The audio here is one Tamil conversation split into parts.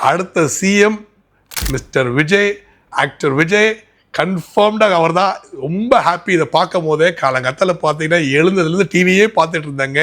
அடுத்த CM mister Vijay, actor Vijay. கன்ஃபார்ம்டாக அவர் தான். ரொம்ப ஹாப்பி இதை பார்க்கும் போதே. காலங்கத்தில் பார்த்தீங்கன்னா எழுந்ததுலேருந்து டிவியே பார்த்துட்டு இருந்தாங்க.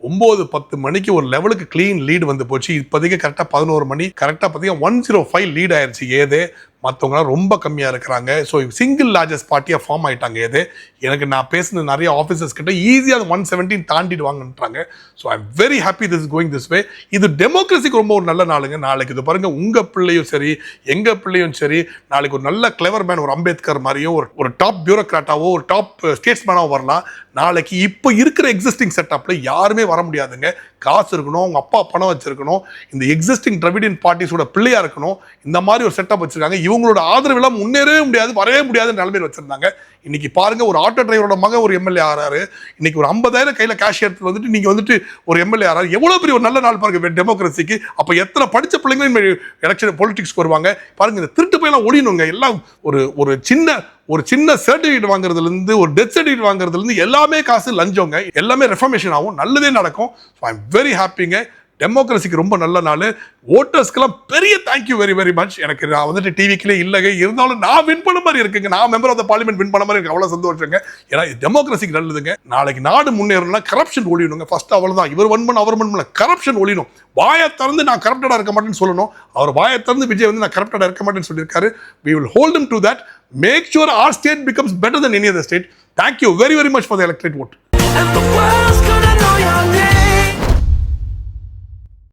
9-10 மணிக்கு ஒரு லெவலுக்கு க்ளீன் லீடு வந்து போச்சு. இப்போதைக்கு கரெக்டாக 11 மணி கரெக்டாக பார்த்தீங்கன்னா 105 லீட் ஆயிடுச்சு. ஏதே மற்றவங்களாம் ரொம்ப கம்மியாக இருக்கிறாங்க. ஸோ சிங்கிள் லார்ஜஸ்ட் பார்ட்டியாக ஃபார்ம் ஆகிட்டாங்க. ஏது எனக்கு நான் பேசின நிறைய ஆஃபீஸர்ஸ் கிட்ட ஈஸியாக 117 தாண்டிடுவாங்கன்றாங்க. So I am very happy this going this way. இது டெமோக்ரஸிக்கு ரொம்ப ஒரு நல்ல நாளுங்க. நாளைக்கு இது பாருங்கள், உங்கள் பிள்ளையும் சரி எங்கள் பிள்ளையும் சரி நாளைக்கு ஒரு நல்ல கிளவர் மேன், ஒரு அம்பேத்கர் மாதிரியும் ஒரு டாப் பியூரோக்ராட்டாவோ ஒரு டாப் ஸ்டேட்ஸ்மேனாவோ வரலாம். நாளைக்கு இப்போ இருக்கிற எக்ஸிஸ்டிங் செட்டப்பில் யாருமே வர முடியாதுங்க. காசு இருக்கணும், அவங்க அப்பா பணம் வச்சிருக்கணும், இந்த எக்ஸிஸ்டிங் திராவிடியன் பார்ட்டிஸோட பிள்ளையா இருக்கணும். இந்த மாதிரி ஒரு செட்டப் வச்சிருக்காங்க. இவங்களோட ஆதரவுலாம் முன்னேறவே முடியாது, வரவே முடியாத நிலைமையில் வச்சிருந்தாங்க. இன்னைக்கு பாருங்க, ஒரு ஆட்டோ டிரைவரோட மகன் ஒரு எம்எல்ஏ ஆறாரு. இன்னைக்கு ஒரு 50,000 கையில கேஷ் எடுத்து வந்துட்டு நீங்க வந்துட்டு ஒரு எம்எல்ஏ ஆறாரு. எவ்வளவு பெரிய ஒரு நல்ல நாள் பாருங்க டெமோக்ரஸிக்கு. அப்ப எத்தனை படிச்ச பிள்ளைங்க எலெக்ஷன் பொலிட்டிக்ஸ்க்கு வருவாங்க பாருங்க. இந்த திருட்டு போயெல்லாம் ஒழியணுங்க. எல்லாம் ஒரு சின்ன சர்டிஃபிகேட் வாங்குறதுல இருந்து ஒரு டெத் சர்டிஃபிகேட் வாங்குறதுல இருந்து எல்லாமே காசு லஞ்சங்க. எல்லாமே ரெஃபர்மேஷன் ஆகும், நல்லதே நடக்கும். ஐ எம் வெரி ஹாப்பிங்க. டெமோக்ரஸிக்கு ரொம்ப நல்ல நாள். ஓட்டர்ஸ்க்கெல்லாம் பெரிய தேங்க்யூ வெரி வெரி மச். எனக்கு நான் வந்துட்டு டிவிக்கிலே இல்லைங்க, இருந்தாலும் நான் வின் பண்ண மாதிரி இருக்குங்க. நான் member of the parliament win பண்ண மாதிரி எனக்கு அவ்வளோ சந்தோஷங்க. ஏன்னா இது டெமோக்ரஸிக்கு நல்லதுங்க. நாளைக்கு நாடு முன்னேறணும்னா கரப்ஷன் ஒழியணுங்க. ஃபர்ஸ்ட் அவ்வளோதான். இவர் வன் பண்ண அவர் வன் பண்ண கரப்ஷன் ஒழியணும். வாயை திறந்து நான் கரப்டடாக இருக்க மாட்டேன்னு சொல்லணும். அவர் வாயை திறந்து விஜய் வந்து நான் கரப்டடாக இருக்க மாட்டேன்னு சொல்லியிருக்காரு. We will hold him to that. Make sure our state becomes better than any other state. Thank you very very much for the electorate vote.